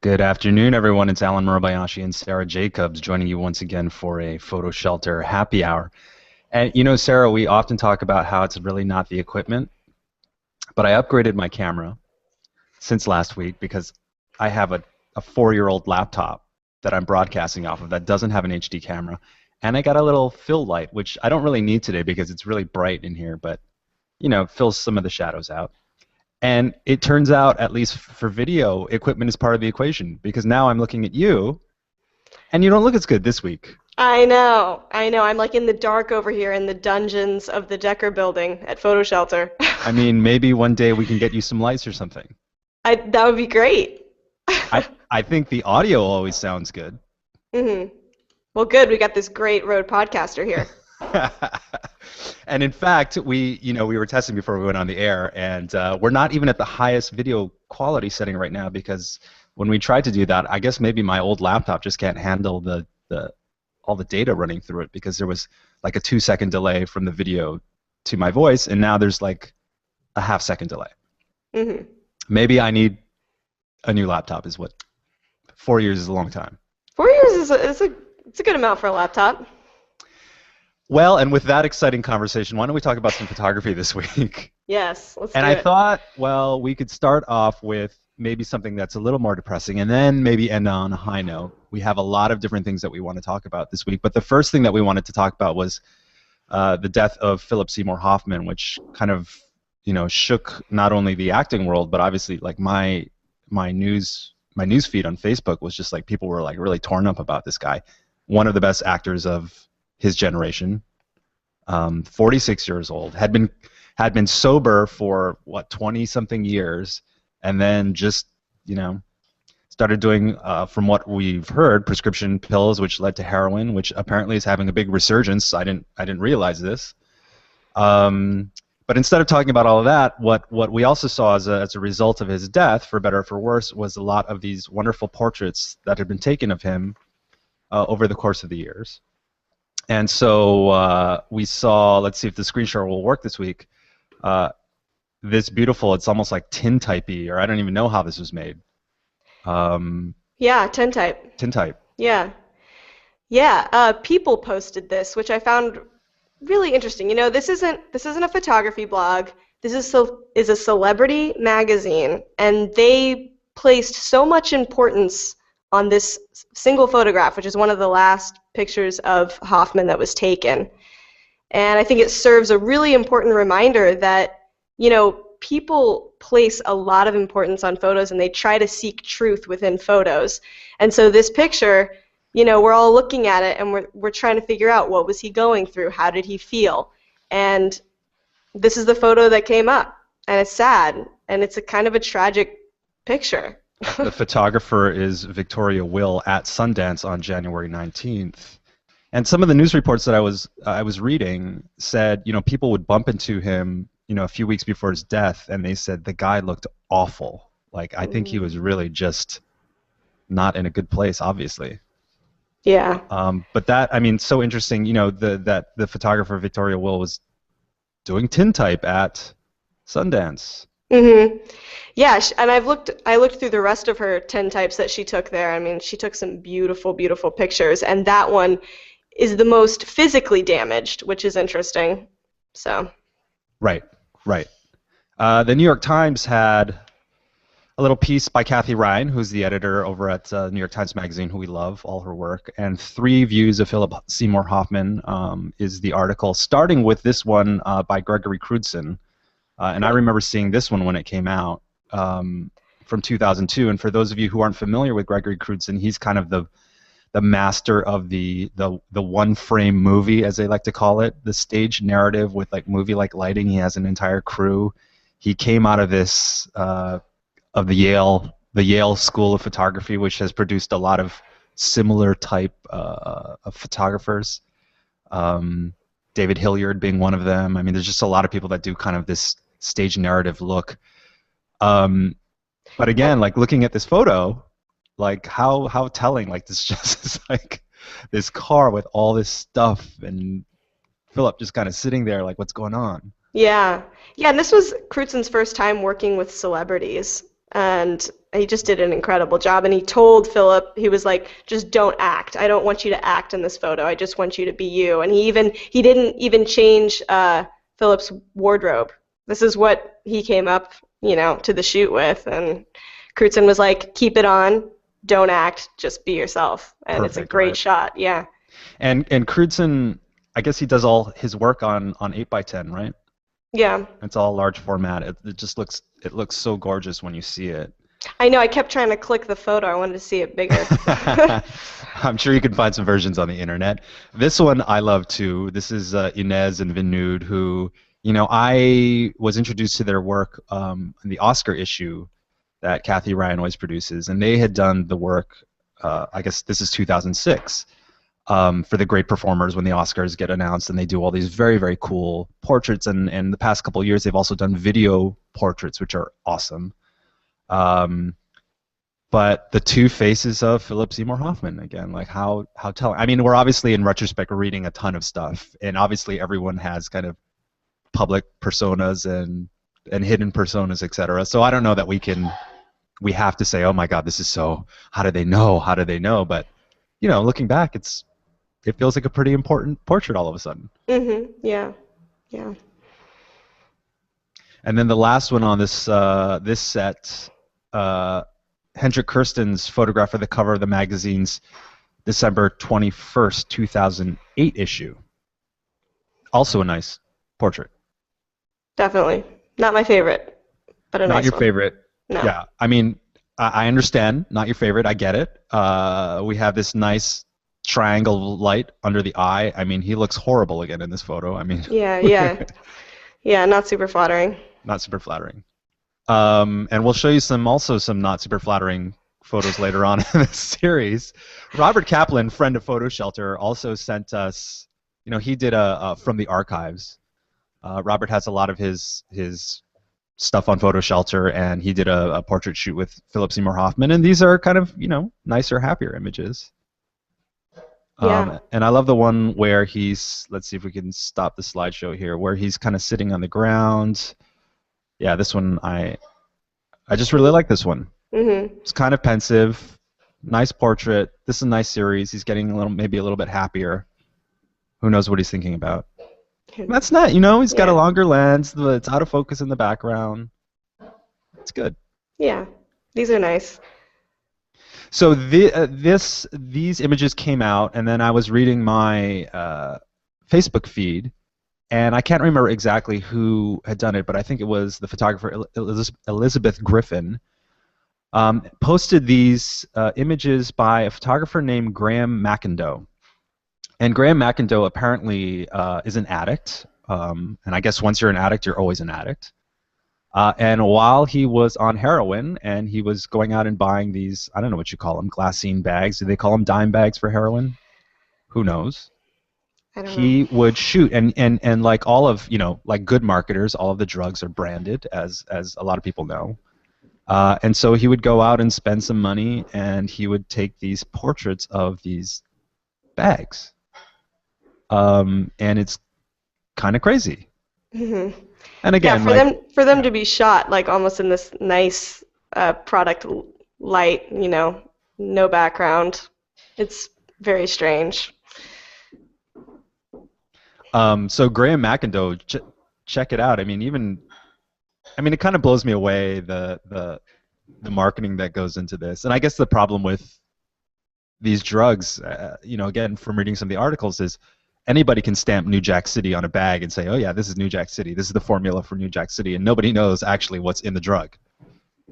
Good afternoon, everyone. It's Alan Murabayashi and Sarah Jacobs joining you once again for a PhotoShelter happy hour. And you know, Sarah, we often talk about how it's really not the equipment, but I upgraded my camera since last week because I have a 4-year-old laptop that I'm broadcasting off of that doesn't have an HD camera. And I got a little fill light, which I don't really need today because it's really bright in here, but you know, it fills some of the shadows out. And it turns out, at least for video, equipment is part of the equation because now I'm looking at you, and you don't look as good this week. I know, I know. I'm like in the dark over here in the dungeons of the Decker building at PhotoShelter. I mean, maybe one day we can get you some lights or something. That would be great. I think the audio always sounds good. Well, good. We got this great Rode podcaster here. And in fact, we were testing before we went on the air, and we're not even at the highest video quality setting right now because when we tried to do that, I guess maybe my old laptop just can't handle all the data running through it because there was like a 2-second delay from the video to my voice, and now there's like a half-second delay. Maybe I need a new laptop. Is what 4 years is a long time. 4 years is a good amount for a laptop. Well, and with that exciting conversation, why don't we talk about some photography this week? Yes, let's do And it. I thought, well, we could start off with maybe something that's a little more depressing and then maybe end on a high note. We have a lot of different things that we want to talk about this week, but the first thing that we wanted to talk about was the death of Philip Seymour Hoffman, which kind of, shook not only the acting world, but obviously like my news feed on Facebook was just like people were like really torn up about this guy, one of the best actors of his generation, 46 years old, had been sober for what 20-something years, and then just started doing, from what we've heard, prescription pills, which led to heroin, which apparently is having a big resurgence. I didn't realize this. But instead of talking about all of that, what we also saw as a result of his death, for better or for worse, was a lot of these wonderful portraits that had been taken of him over the course of the years. And so we saw, let's see if the screen share will work this week, this beautiful, it's almost like tintype-y, or I don't even know how this was made. Yeah, tintype. Tintype. Yeah. People posted this, which I found really interesting. This isn't a photography blog. This is a celebrity magazine, and they placed so much importance on this single photograph, which is one of the last pictures of Hoffman that was taken. And I think it serves a really important reminder that, people place a lot of importance on photos and they try to seek truth within photos. And so this picture, we're all looking at it and we're trying to figure out what was he going through, how did he feel? And this is the photo that came up, and it's sad, and it's a kind of a tragic picture. The photographer is Victoria Will at Sundance on January 19th. And some of the news reports that I was reading said, people would bump into him, a few weeks before his death, and they said the guy looked awful. Like, I think he was really just not in a good place, obviously. Yeah. But that, so interesting, that the photographer Victoria Will was doing tintype at Sundance. Yeah, and I looked through the rest of her tintypes that she took there. She took some beautiful, beautiful pictures, and that one is the most physically damaged, which is interesting. So. Right. The New York Times had a little piece by Kathy Ryan, who's the editor over at New York Times Magazine, who we love, all her work, and 3 views of Philip Seymour Hoffman is the article, starting with this one by Gregory Crewdson. And I remember seeing this one when it came out from 2002. And for those of you who aren't familiar with Gregory Crewdson, he's kind of the master of the one-frame movie, as they like to call it, the stage narrative with like movie-like lighting. He has an entire crew. He came out of this of the Yale School of Photography, which has produced a lot of similar type of photographers. David Hilliard being one of them. There's just a lot of people that do kind of this stage narrative look. But again, like looking at this photo, like how telling, like this just is like this car with all this stuff and Philip just kind of sitting there like, what's going on? Yeah, and this was Crewdson's first time working with celebrities, and he just did an incredible job. And he told Philip, he was like, just don't act. I don't want you to act in this photo. I just want you to be you. And he didn't even change Philip's wardrobe. This is what he came up, to the shoot with. And Crutzen was like, keep it on, don't act, just be yourself. And Perfect, it's a great right. shot, yeah. And Crutzen, I guess he does all his work on 8x10, right? Yeah. It's all large format. It just looks so gorgeous when you see it. I know, I kept trying to click the photo. I wanted to see it bigger. I'm sure you can find some versions on the internet. This one I love too. This is Inez and Vinud, who, I was introduced to their work in the Oscar issue that Kathy Ryan always produces, and they had done the work, I guess this is 2006, for the great performers when the Oscars get announced, and they do all these very, very cool portraits. And the past couple of years, they've also done video portraits, which are awesome. But the two faces of Philip Seymour Hoffman, again, like how telling. I mean, we're obviously in retrospect reading a ton of stuff, and obviously everyone has kind of public personas and hidden personas, etc. So I don't know that we have to say, oh my God, this is so. How do they know? How do they know? But looking back, it feels like a pretty important portrait all of a sudden. Mhm. Yeah. Yeah. And then the last one on this set. Hendrik Kirsten's photograph of the cover of the magazine's December 21st, 2008 issue. Also a nice portrait. Definitely. Not my favorite, but a Not nice your one. favorite. No. Yeah, I mean, I understand. Not your favorite. I get it. We have this nice triangle light under the eye. I mean, he looks horrible again in this photo. I mean, Yeah, yeah. Yeah, not super flattering. not super flattering. And we'll show you some not super flattering photos later on in this series. Robert Kaplan, friend of PhotoShelter, also sent us, he did a from the archives. Robert has a lot of his stuff on PhotoShelter, and he did a portrait shoot with Philip Seymour Hoffman, and these are kind of, nicer, happier images. Yeah. And I love the one where he's, let's see if we can stop the slideshow here, where he's kind of sitting on the ground. Yeah, this one I just really like this one. Mhm. It's kind of pensive, nice portrait. This is a nice series. He's getting maybe a little bit happier. Who knows what he's thinking about? That's not, he's got a Yeah. longer lens. It's out of focus in the background. It's good. Yeah. These are nice. So these images came out, and then I was reading my Facebook feed. And I can't remember exactly who had done it, but I think it was the photographer Elizabeth Griffin. Posted these images by a photographer named Graham McIndoe. And Graham McIndoe apparently is an addict. And I guess once you're an addict, you're always an addict. And while he was on heroin and he was going out and buying these, I don't know what you call them, glassine bags. Do they call them dime bags for heroin? Who knows? I don't know. He would shoot, and like all of, like good marketers, all of the drugs are branded, as a lot of people know. And so he would go out and spend some money, and he would take these portraits of these bags. And it's kind of crazy. Mhm. And Yeah, again, for them to be shot like almost in this nice product light, no background. It's very strange. So Graham McIndoe, check it out. I mean, it kind of blows me away the marketing that goes into this. And I guess the problem with these drugs, again, from reading some of the articles, is anybody can stamp New Jack City on a bag and say, oh yeah, this is New Jack City. This is the formula for New Jack City, and nobody knows actually what's in the drug.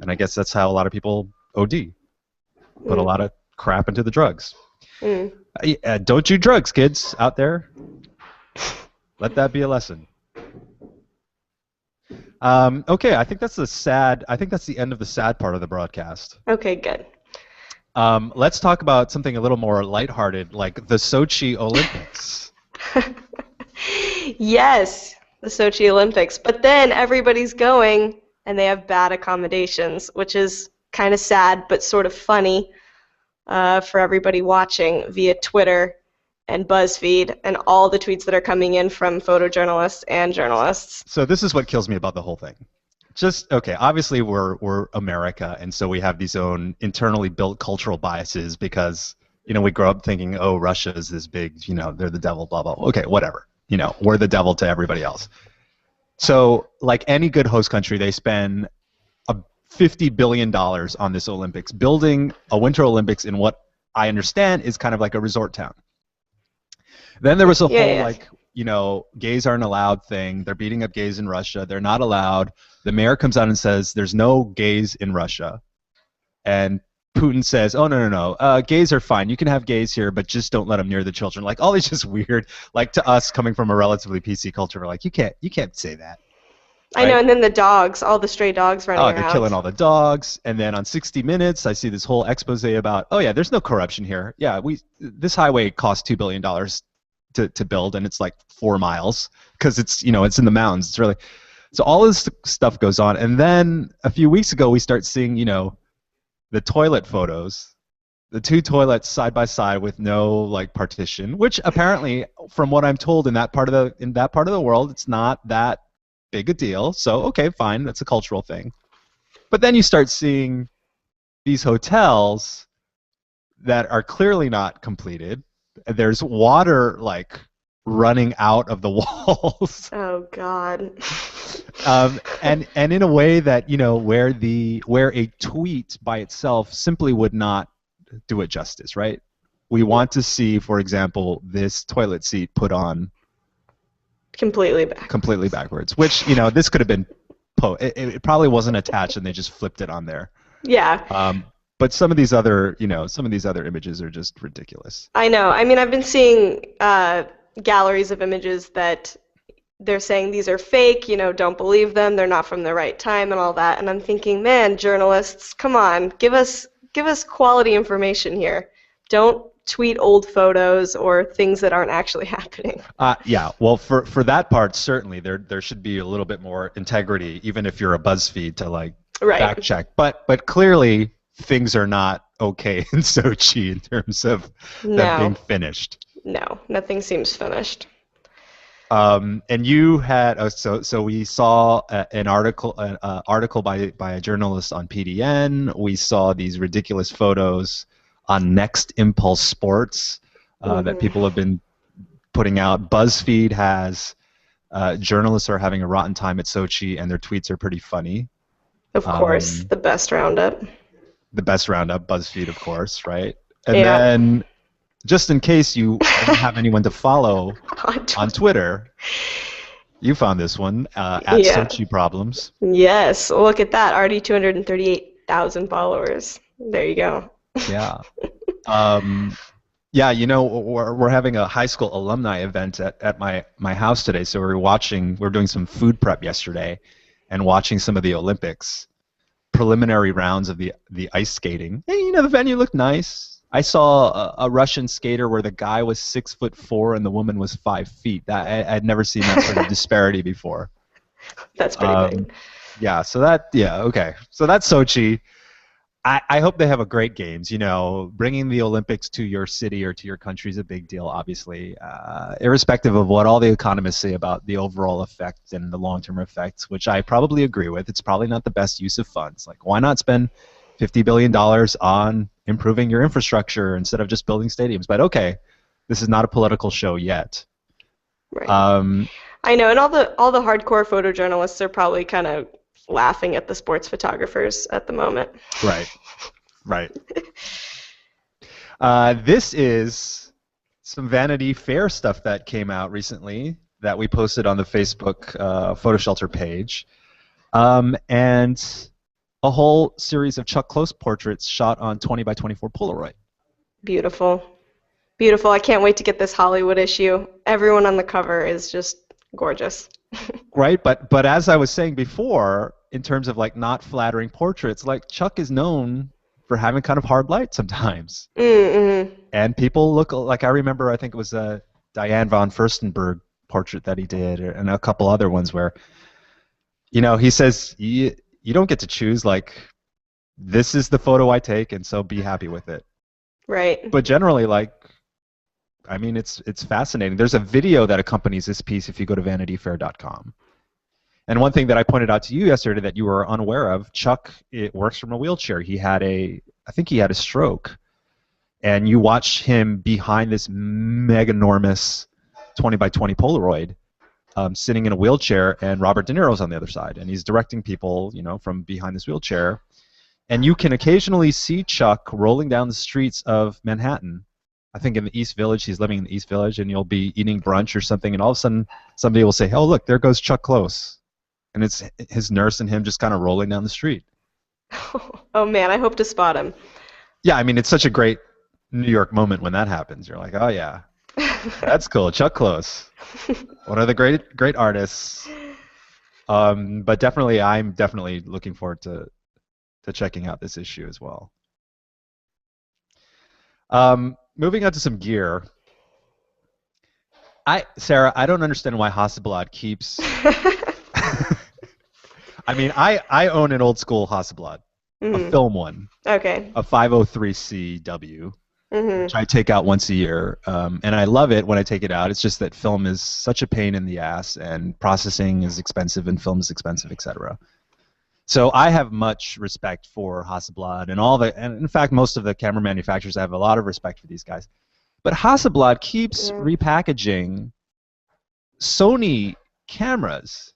And I guess that's how a lot of people OD, put a lot of crap into the drugs. Don't do drugs, kids out there. Let that be a lesson. Okay, I think that's the end of the sad part of the broadcast. Okay, good. Let's talk about something a little more lighthearted, like the Sochi Olympics. Yes, the Sochi Olympics. But then everybody's going and they have bad accommodations, which is kind of sad but sort of funny for everybody watching via Twitter and BuzzFeed and all the tweets that are coming in from photojournalists and journalists. So this is what kills me about the whole thing. just okay. Obviously, we're America, and so we have these own internally built cultural biases because we grow up thinking, oh, Russia is this big, they're the devil, blah blah. Okay, whatever. We're the devil to everybody else. So, like any good host country, they spend $50 billion on this Olympics, building a Winter Olympics in what I understand is kind of like a resort town. Then there was a Yeah, whole yeah. like, gays aren't allowed thing. They're beating up gays in Russia. They're not allowed. The mayor comes out and says there's no gays in Russia. And Putin says, oh, no, no, no. Gays are fine. You can have gays here, but just don't let them near the children. Like, all these just weird. Like, to us coming from a relatively PC culture, we're like, you can't say that. I know, Right? and then the dogs, all the stray dogs running Oh, they're killing around. all the dogs. And then on 60 Minutes, I see this whole expose about, oh, yeah, there's no corruption here. Yeah, this highway cost $2 billion to build, and it's like 4 miles because it's in the mountains. It's really so all this stuff goes on. And then a few weeks ago, we start seeing, the toilet photos, the two toilets side by side with no like partition, which apparently, from what I'm told, in that part of the world, it's not that big a deal. So okay, fine, that's a cultural thing. But then you start seeing these hotels that are clearly not completed. There's water like running out of the walls, Oh God. and in a way that where a tweet by itself simply would not do it justice, right? We want to see, for example, this toilet seat put on Completely completely backwards. backwards, which this could have been it probably wasn't attached and they just flipped it on there. Yeah, But some of these other images are just ridiculous. I know. I mean, I've been seeing galleries of images that they're saying these are fake, don't believe them, they're not from the right time and all that. And I'm thinking, man, journalists, come on, give us quality information here. Don't tweet old photos or things that aren't actually happening. Yeah, well, for that part, certainly there should be a little bit more integrity, even if you're a BuzzFeed, to like fact Right. check. But clearly things are not okay in Sochi in terms of them being No, finished. no, nothing seems finished. And you had so we saw an article by a journalist on PDN. We saw these ridiculous photos on Next Impulse Sports that Hmm. people have been putting out. BuzzFeed has journalists are having a rotten time at Sochi, and their tweets are pretty funny. Of course, Um, the best roundup. the best roundup, BuzzFeed, of course, right? And Yeah. then, just in case you don't have anyone to follow On on Twitter. Twitter, you found this one at Yeah. Sochi Problems. Yes. Look at that. Already 238,000 followers. There you go. Yeah. Um, yeah, we're having a high school alumni event at my house today. So we're doing some food prep yesterday and watching some of the Olympics preliminary rounds of the ice skating. Hey, the venue looked nice. I saw a Russian skater where the guy was 6'4" and the woman was 5 feet. I'd never seen that sort of disparity before. That's pretty Um, big. yeah, okay. So that's Sochi. I hope they have a great games. Bringing the Olympics to your city or to your country is a big deal, obviously, irrespective of what all the economists say about the overall effect and the long-term effects, which I probably agree with. It's probably not the best use of funds. Like, why not spend $50 billion on improving your infrastructure instead of just building stadiums? But okay, this is not a political show yet. Right. Um, I know, and all the hardcore photojournalists are probably kind of laughing at the sports photographers at the moment. right, right. This is some Vanity Fair stuff that came out recently that we posted on the Facebook PhotoShelter page, and a whole series of Chuck Close portraits shot on 20 by 24 Polaroid. Beautiful. Beautiful. I can't wait to get this Hollywood issue. Everyone on the cover is just gorgeous. Right, but as I was saying before, in terms of like not flattering portraits, like Chuck is known for having kind of hard light sometimes. Mm-hmm. And people look like, I remember, I think it was a Diane von Furstenberg portrait that he did, and a couple other ones where, he says, you don't get to choose, like, this is the photo I take, and so be happy with it. Right. But generally, like, I mean, it's fascinating. There's a video that accompanies this piece if you go to vanityfair.com. And one thing that I pointed out to you yesterday that you were unaware of, Chuck, it works from a wheelchair. I think he had a stroke, and you watch him behind this meganormous 20 by 20 Polaroid, sitting in a wheelchair, and Robert De Niro's on the other side, and he's directing people, from behind this wheelchair. And you can occasionally see Chuck rolling down the streets of Manhattan. I think in the East Village, he's living in the East Village, and you'll be eating brunch or something, and all of a sudden somebody will say, "Oh, look, there goes Chuck Close." And it's his nurse and him just kind of rolling down the street. Oh man, I hope to spot him. Yeah, I mean, it's such a great New York moment when that happens. You're like, oh yeah, that's cool. Chuck Close, one of the great artists. But definitely, I'm definitely looking forward to checking out this issue as well. Moving on to some gear. Sarah, I don't understand why Hasselblad keeps. I mean, I own an old school Hasselblad, a film one. Okay. A 503CW, Mm-hmm. which I take out once a year, and I love it when I take it out. It's just that film is such a pain in the ass, and processing is expensive, and film is expensive, etc. So I have much respect for Hasselblad and in fact, most of the camera manufacturers. I have a lot of respect for these guys. But Hasselblad keeps repackaging Sony cameras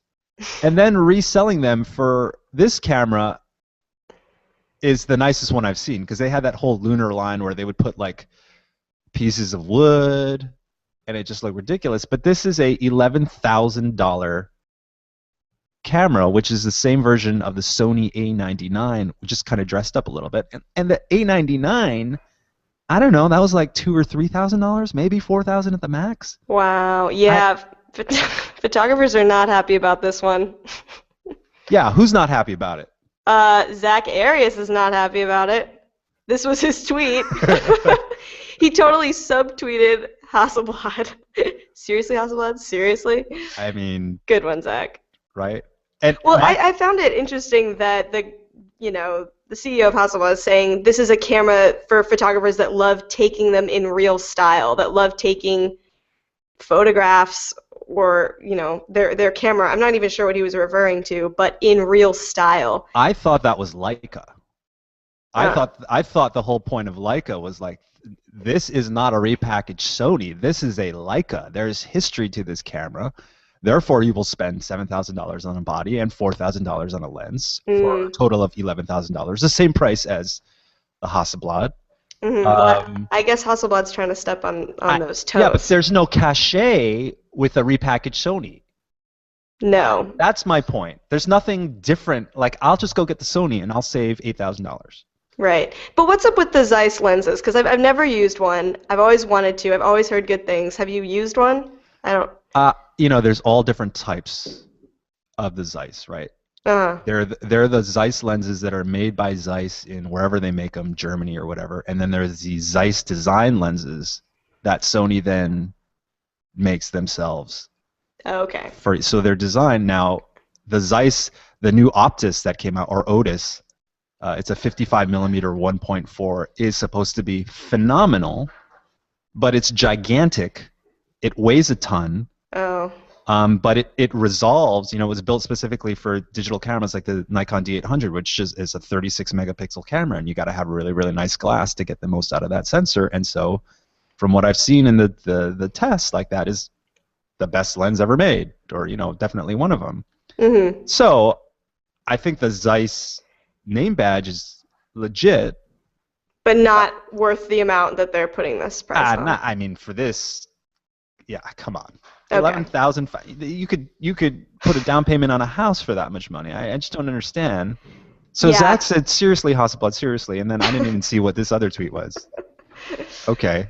and then reselling them for this camera is the nicest one I've seen, because they had that whole lunar line where they would put like pieces of wood and it just looked ridiculous. But this is a $11,000 camera, which is the same version of the Sony A99, just kind of dressed up a little bit. And the A99, I don't know, that was like $2,000 or $3,000, maybe $4,000 at the max. Wow. Yeah. Photographers are not happy about this one. Yeah, who's not happy about it? Zach Arias is not happy about it. This was his tweet. He totally subtweeted Hasselblad. Seriously, Hasselblad? Seriously? I mean, good one, Zach. Right? And well, I found it interesting that the CEO of Hasselblad is saying this is a camera for photographers that love taking them in real style, that love taking photographs or their camera. I'm not even sure what he was referring to, but in real style. I thought that was Leica. I thought the whole point of Leica was like, this is not a repackaged Sony. This is a Leica. There's history to this camera. Therefore, you will spend $7,000 on a body and $4,000 on a lens for a total of $11,000. The same price as the Hasselblad. Well, I guess Hasselblad's trying to step on those toes. Yeah, but there's no cachet with a repackaged Sony. No. That's my point. There's nothing different. Like, I'll just go get the Sony and I'll save $8,000. Right. But what's up with the Zeiss lenses? Because I've never used one. I've always wanted to. I've always heard good things. Have you used one? I don't. There's all different types of the Zeiss, right? Uh-huh. They're the Zeiss lenses that are made by Zeiss in wherever they make them, Germany or whatever. And then there's the Zeiss design lenses that Sony then makes themselves. Okay. So they're designed now. The Zeiss, the new Optus that came out, or Otis, it's a 55 millimeter 1.4, is supposed to be phenomenal, but it's gigantic. It weighs a ton. Oh. But it resolves, it was built specifically for digital cameras like the Nikon D800, which is a 36 megapixel camera, and you got to have a really, really nice glass to get the most out of that sensor. And so from what I've seen in the tests, like, that is the best lens ever made, or definitely one of them. Mm-hmm. So I think the Zeiss name badge is legit, but not worth the amount that they're putting this price on. I mean, for this, yeah, come on. Okay. 11,000. You could put a down payment on a house for that much money. I just don't understand. So yeah. Zach said, "Seriously, Hasselblad, seriously," and then I didn't even see what this other tweet was. Okay.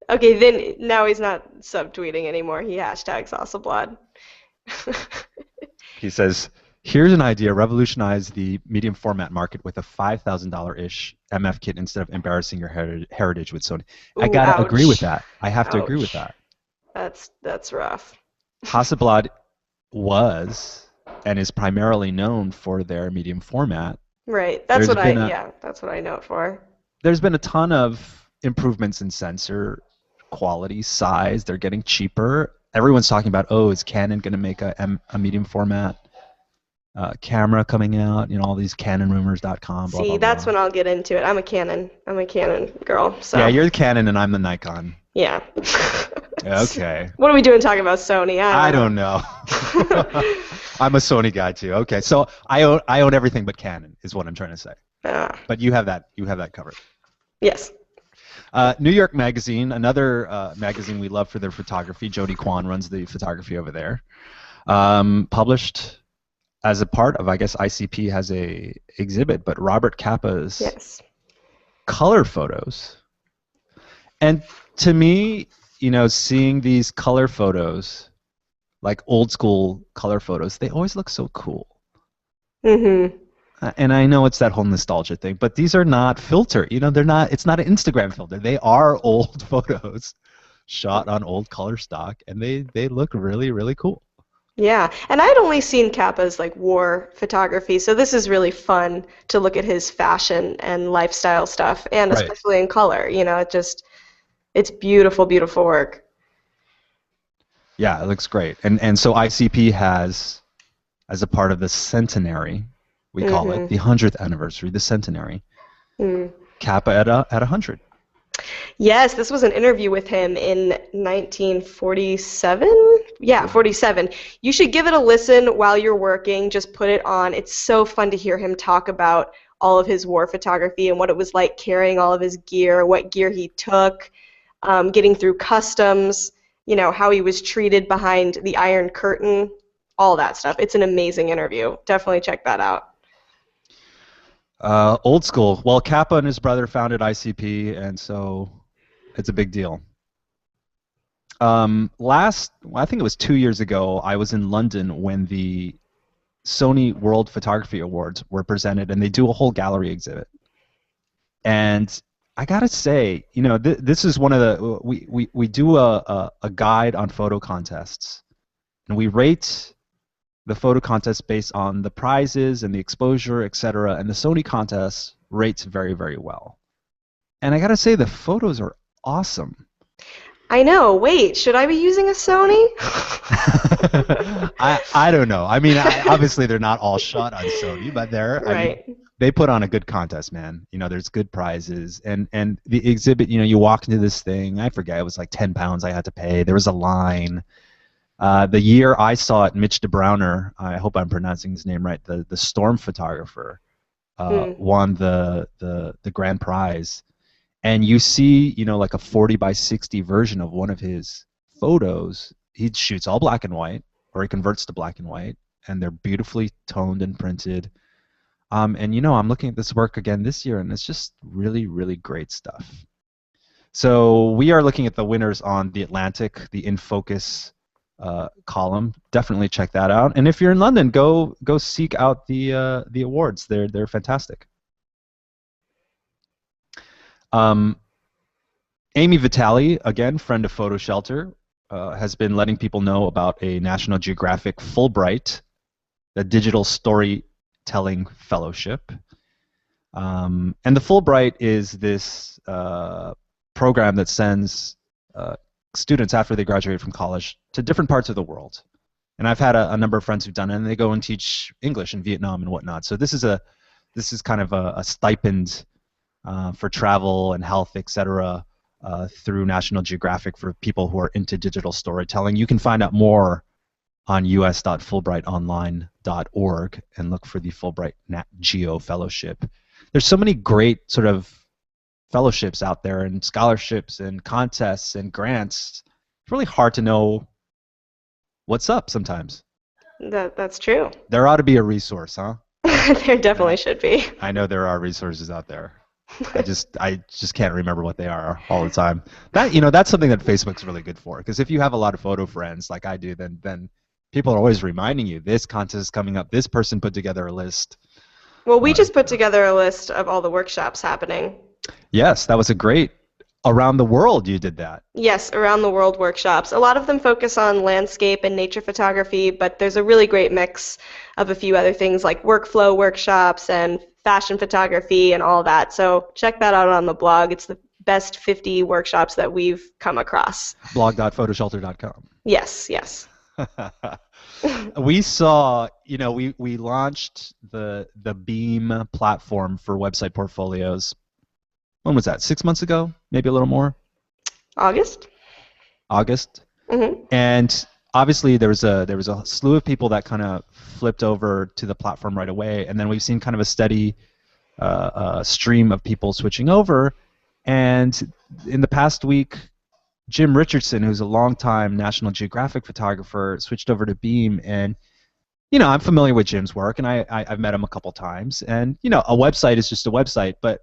Okay, then now he's not subtweeting anymore. He hashtags Hasselblad. He says, "Here's an idea: revolutionize the medium format market with a $5,000-ish MF kit instead of embarrassing your heritage with Sony." Ooh, I gotta ouch. agree with that. I have to agree with that. That's rough. Hasselblad was and is primarily known for their medium format. Right. That's what I know it for. There's been a ton of improvements in sensor quality, size. They're getting cheaper. everyone's talking about, oh, is Canon going to make a medium format camera coming out? All these CanonRumors.com, blah See, blah that's blah. when I'll get into it. I'm a Canon girl, Yeah, so you're the Canon and I'm the Nikon. yeah. Okay. What are we doing talking about Sony? I I don't don't know. I'm a Sony guy too. Okay, so I own everything but Canon is what I'm trying to say. know. But you have that covered. Yes. New York Magazine, another magazine we love for their photography. Jody Kwan runs the photography over there. Published as a part of, I guess ICP has a exhibit, but Robert Capa's Yes. color photos. And to me, seeing these color photos, like old school color photos, they always look so cool. Mhm. And I know it's that whole nostalgia thing, but these are not filtered. They're not. It's not an Instagram filter. They are old photos shot on old color stock, and they look really really cool. Yeah, and I'd only seen Kappa's like war photography, so this is really fun to look at his fashion and lifestyle stuff, and Right. especially in color. It's beautiful, beautiful work. Yeah, it looks great. And so ICP has, as a part of the centenary, we call it Hmm. the 100th anniversary, the centenary, Mm. Kappa at 100. Yes, this was an interview with him in 1947. Yeah, 47. You should give it a listen while you're working. Just put it on. It's so fun to hear him talk about all of his war photography and what it was like carrying all of his gear, what gear he took, getting through customs, how he was treated behind the Iron Curtain, all that stuff. It's an amazing interview. Definitely check that out. Old school. Well, Kappa and his brother founded ICP, and so it's a big deal. I think it was 2 years ago, I was in London when the Sony World Photography Awards were presented, and they do a whole gallery exhibit. And I gotta say, this is one of the we do a guide on photo contests, and we rate the photo contest based on the prizes and the exposure, etc. And the Sony contest rates very, very well. And I gotta say, the photos are awesome. I know. Wait, should I be using a Sony? I don't know. I mean, obviously they're not all shot on Sony, but Right. they put on a good contest, man. There's good prizes, and the exhibit. You walk into this thing. I forget, it was like 10 pounds I had to pay. There was a line. The year I saw it, Mitch DeBrowner, I hope I'm pronouncing his name right, the storm photographer, Hmm. won the grand prize. And you see, like a 40 by 60 version of one of his photos. He shoots all black and white, or he converts to black and white, and they're beautifully toned and printed. And I'm looking at this work again this year, and it's just really, really great stuff. So we are looking at the winners on the Atlantic, the In Focus column. Definitely check that out. And if you're in London, go seek out the awards. They're fantastic. Um, Amy Vitale, again, friend of PhotoShelter, has been letting people know about a National Geographic Fulbright, the Digital Storytelling Fellowship. And the Fulbright is this program that sends students after they graduate from college to different parts of the world. And I've had a number of friends who've done it, and they go and teach English in Vietnam and whatnot. So this is kind of a stipend for travel and health, etc., through National Geographic for people who are into digital storytelling. You can find out more on us.fulbrightonline.org and look for the Fulbright Nat Geo Fellowship. There's so many great sort of fellowships out there and scholarships and contests and grants. It's really hard to know what's up sometimes. That's true. There ought to be a resource, huh? There And definitely should be. I know there are resources out there. I just can't remember what they are all the time. That's something that Facebook's really good for, because if you have a lot of photo friends like I do, then people are always reminding you this contest is coming up. This person put together a list. Well, we just put Etc. together a list of all the workshops happening. Yes, that was a great around the world. You did that. Yes, around the world workshops. A lot of them focus on landscape and nature photography, but there's a really great mix of a few other things like workflow workshops and fashion photography and all that. So check that out on the blog. It's the best 50 workshops that we've come across. Blog.photoshelter.com. Yes, yes. We saw, we launched the Beam platform for website portfolios. When was that? 6 months ago? Maybe a little more? August? August. Mm-hmm. And obviously there was a slew of people that kind of flipped over to the platform right away, and then we've seen kind of a steady stream of people switching over. And in the past week, Jim Richardson, who's a longtime National Geographic photographer, switched over to Beam. And I'm familiar with Jim's work, and I've met him a couple times. And a website is just a website, but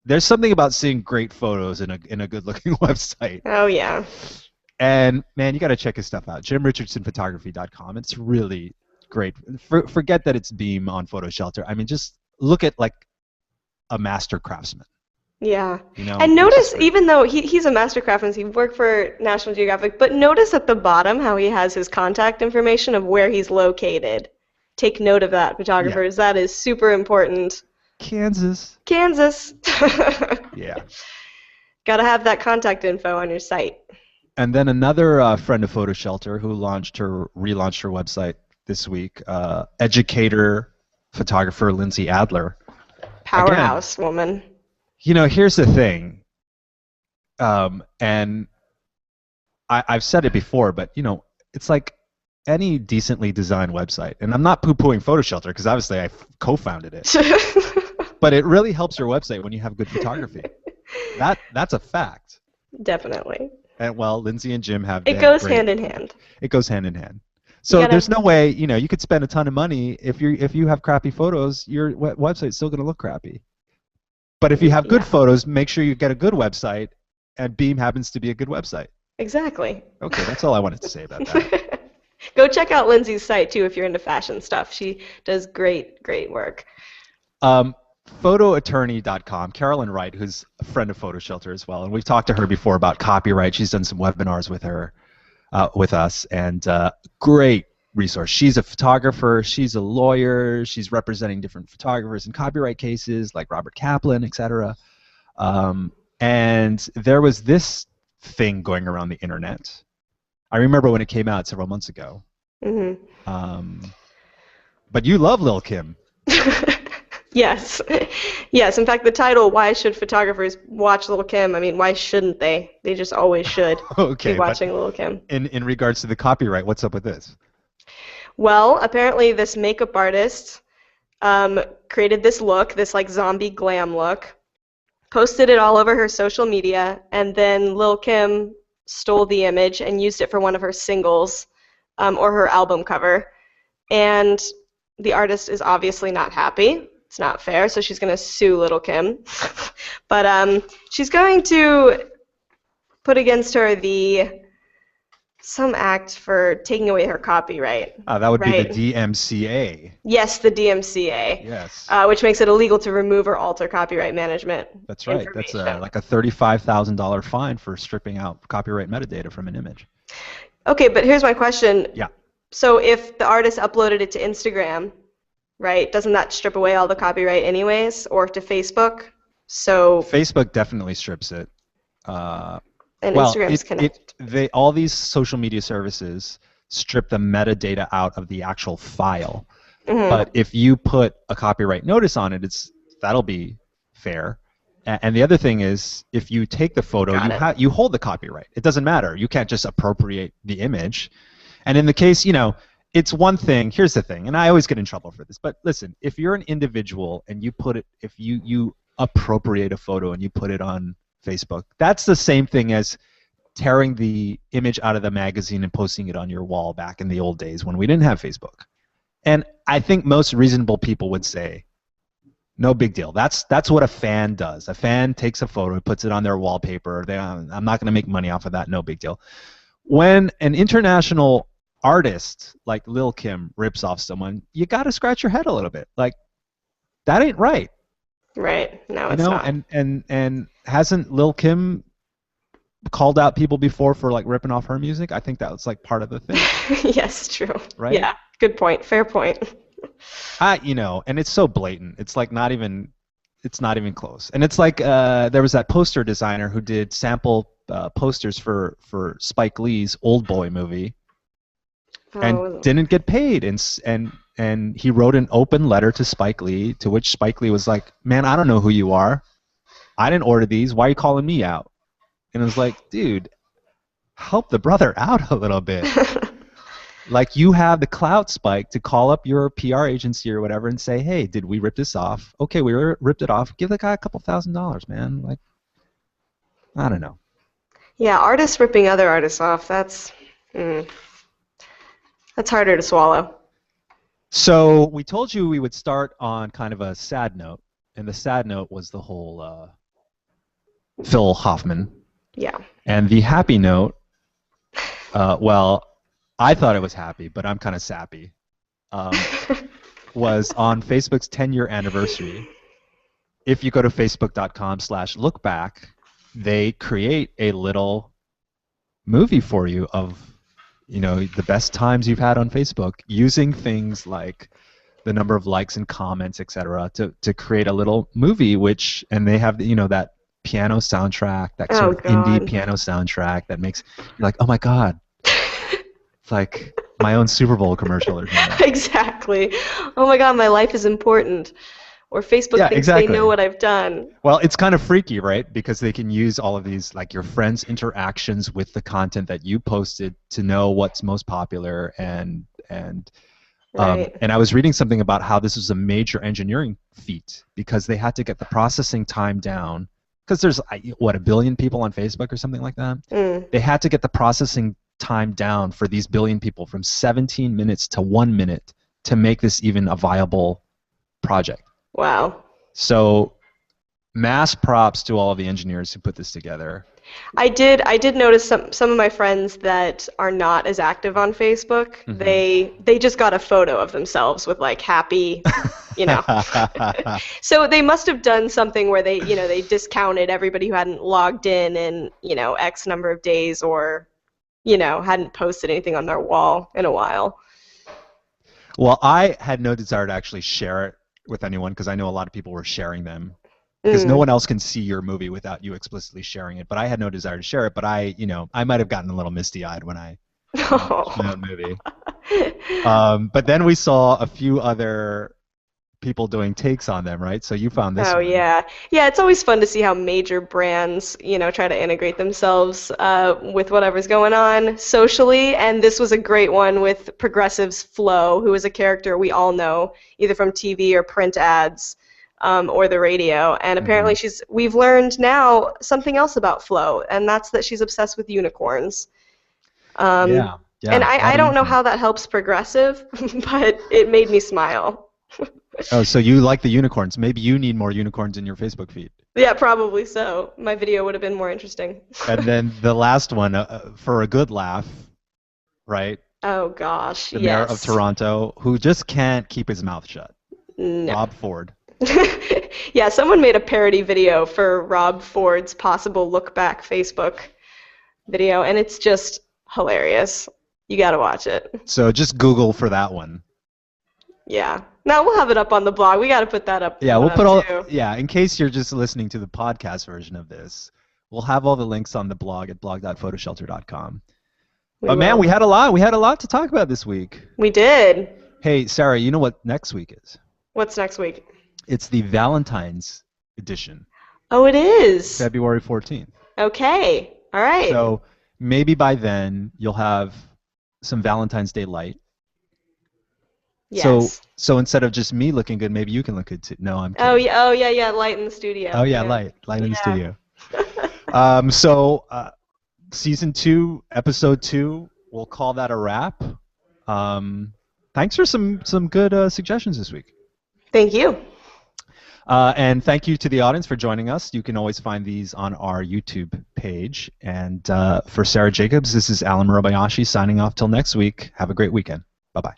there's something about seeing great photos in a good-looking website. Oh yeah. And man, you got to check his stuff out. JimRichardsonPhotography.com. It's really great. Forget that it's Beam on PhotoShelter. I mean, just look at like a master craftsman. Yeah. And notice, even though he's a master craftsman, he worked for National Geographic, but notice at the bottom how he has his contact information of where he's located. Take note of that, photographers. Yeah. That is super important. Kansas. Yeah. Got to have that contact info on your site. And then another friend of PhotoShelter who relaunched her website this week, educator, photographer Lindsay Adler. Powerhouse woman. Here's the thing, and I've said it before, but it's like any decently designed website, and I'm not poo-pooing PhotoShelter because obviously I co-founded it, but it really helps your website when you have good photography. That's a fact. Definitely. And well, Lindsay and Jim have. It goes hand in hand. It goes hand in hand. So there's no way you could spend a ton of money if you have crappy photos, your website's still going to look crappy. But if you have good photos, make sure you get a good website, and Beam happens to be a good website. Exactly. Okay, that's all I wanted to say about that. Go check out Lindsay's site, too, if you're into fashion stuff. She does great, great work. Photoattorney.com, Carolyn Wright, who's a friend of PhotoShelter as well, and we've talked to her before about copyright. She's done some webinars with us, and great resource. She's a photographer, she's a lawyer, she's representing different photographers in copyright cases like Robert Kaplan, etc. And there was this thing going around the internet. I remember when it came out several months ago. Mm-hmm. But you love Lil' Kim. Yes. Yes, in fact, the title, Why Should Photographers Watch Lil' Kim? I mean, why shouldn't they? They just always should be watching Lil' Kim. In regards to the copyright, what's up with this? Well, apparently this makeup artist created this look, this like zombie glam look, posted it all over her social media, and then Lil' Kim stole the image and used it for one of her singles or her album cover. And the artist is obviously not happy. It's not fair, so she's going to sue Lil' Kim. But she's going to put against her some act for taking away her copyright. That would be the DMCA. Yes, the DMCA. Yes. Which makes it illegal to remove or alter copyright management. That's right. That's like a $35,000 fine for stripping out copyright metadata from an image. Okay, but here's my question. Yeah. So if the artist uploaded it to Instagram, right, doesn't that strip away all the copyright anyways, or to Facebook? So Facebook definitely strips it. And Instagram's connected. All these social media services strip the metadata out of the actual file. Mm-hmm. But if you put a copyright notice on it, that'll be fair. And the other thing is, if you take the photo, you hold the copyright. It doesn't matter. You can't just appropriate the image. And in the case, it's one thing. Here's the thing, and I always get in trouble for this. But listen, if you're an individual and if you appropriate a photo and you put it on Facebook, that's the same thing as tearing the image out of the magazine and posting it on your wall back in the old days when we didn't have Facebook. And I think most reasonable people would say, no big deal. That's what a fan does. A fan takes a photo, puts it on their wallpaper. I'm not going to make money off of that. No big deal. When an international artist like Lil' Kim rips off someone, you got to scratch your head a little bit. Like, that ain't right. Right. No, it's not. And hasn't Lil' Kim called out people before for like ripping off her music? I think that was like part of the thing. Yes, true. Right? Yeah. Good point. Fair point. And it's so blatant. It's like not even It's not even close. And it's like there was that poster designer who did sample posters for Spike Lee's Old Boy movie and Oh, didn't get paid. And he wrote an open letter to Spike Lee, to which Spike Lee was like, "Man, I don't know who you are. I didn't order these. Why are you calling me out?" And it was like, dude, help the brother out a little bit. Like, you have the clout, Spike, to call up your PR agency or whatever and say, "Hey, did we rip this off? Okay, we ripped it off. Give the guy a couple $1,000s, man." Like, I don't know. yeah, artists ripping other artists off. Mm, that's harder to swallow. So we told you we would start on kind of a sad note, and the sad note was the whole Phil Hoffman. Yeah. And the happy note, well, I thought it was happy, but I'm kind of sappy, was on Facebook's 10-year anniversary. If you go to facebook.com/lookback, they create a little movie for you of, the best times you've had on Facebook, using things like the number of likes and comments, etc., to create a little movie. And they have, that piano soundtrack, that sort of indie piano soundtrack that makes you're like, oh my god, it's like my own Super Bowl commercial or something. Exactly. Oh my god, my life is important. Or Facebook thinks they know what I've done. Well, it's kind of freaky, right? Because they can use all of these, like your friends' interactions with the content that you posted to know what's most popular. And I was reading something about how this was a major engineering feat because they had to get the processing time down. Because there's, what, 1 billion people on Facebook or something like that? They had to get the processing time down for these billion people from 17 minutes to 1 minute to make this even a viable project. Wow. So mass props to all of the engineers who put this together. I did notice some of my friends that are not as active on Facebook, they just got a photo of themselves with like happy, So they must have done something where they discounted everybody who hadn't logged in X number of days or hadn't posted anything on their wall in a while. Well, I had no desire to actually share it with anyone because I know a lot of people were sharing them because no one else can see your movie without you explicitly sharing it. But I had no desire to share it. But I might have gotten a little misty-eyed when I watched my own movie. But then we saw a few other people doing takes on them, right? So you found this one. Oh, yeah. Yeah, it's always fun to see how major brands, try to integrate themselves with whatever's going on socially. And this was a great one with Progressive's Flo, who is a character we all know, either from TV or print ads or the radio. And apparently we've learned now something else about Flo, and that's that she's obsessed with unicorns. Yeah, and I don't know how that helps Progressive, but it made me smile. Oh, so you like the unicorns. Maybe you need more unicorns in your Facebook feed. Yeah, probably so. My video would have been more interesting. And then the last one, for a good laugh, right? Oh, gosh, The mayor of Toronto, who just can't keep his mouth shut. No. Rob Ford. Yeah, someone made a parody video for Rob Ford's possible look back Facebook video, and it's just hilarious. You gotta watch it. So just Google for that one. Yeah. Now we'll have it up on the blog. We got to put that up. Yeah, we'll put all. Too. Yeah, in case you're just listening to the podcast version of this, we'll have all the links on the blog at blog.photoshelter.com. But man, we had a lot. We had a lot to talk about this week. We did. Hey, Sarah, you know what next week is? What's next week? It's the Valentine's edition. Oh, it is. February 14th. Okay. All right. So maybe by then you'll have some Valentine's Day light. Yes. So instead of just me looking good, maybe you can look good too. No, I'm kidding. Oh yeah, light in the studio. Oh yeah, light in the studio. So season 2, episode 2, we'll call that a wrap. Thanks for some good suggestions this week. Thank you. And thank you to the audience for joining us. You can always find these on our YouTube page. And for Sarah Jacobs, this is Alan Murabayashi signing off till next week. Have a great weekend. Bye-bye.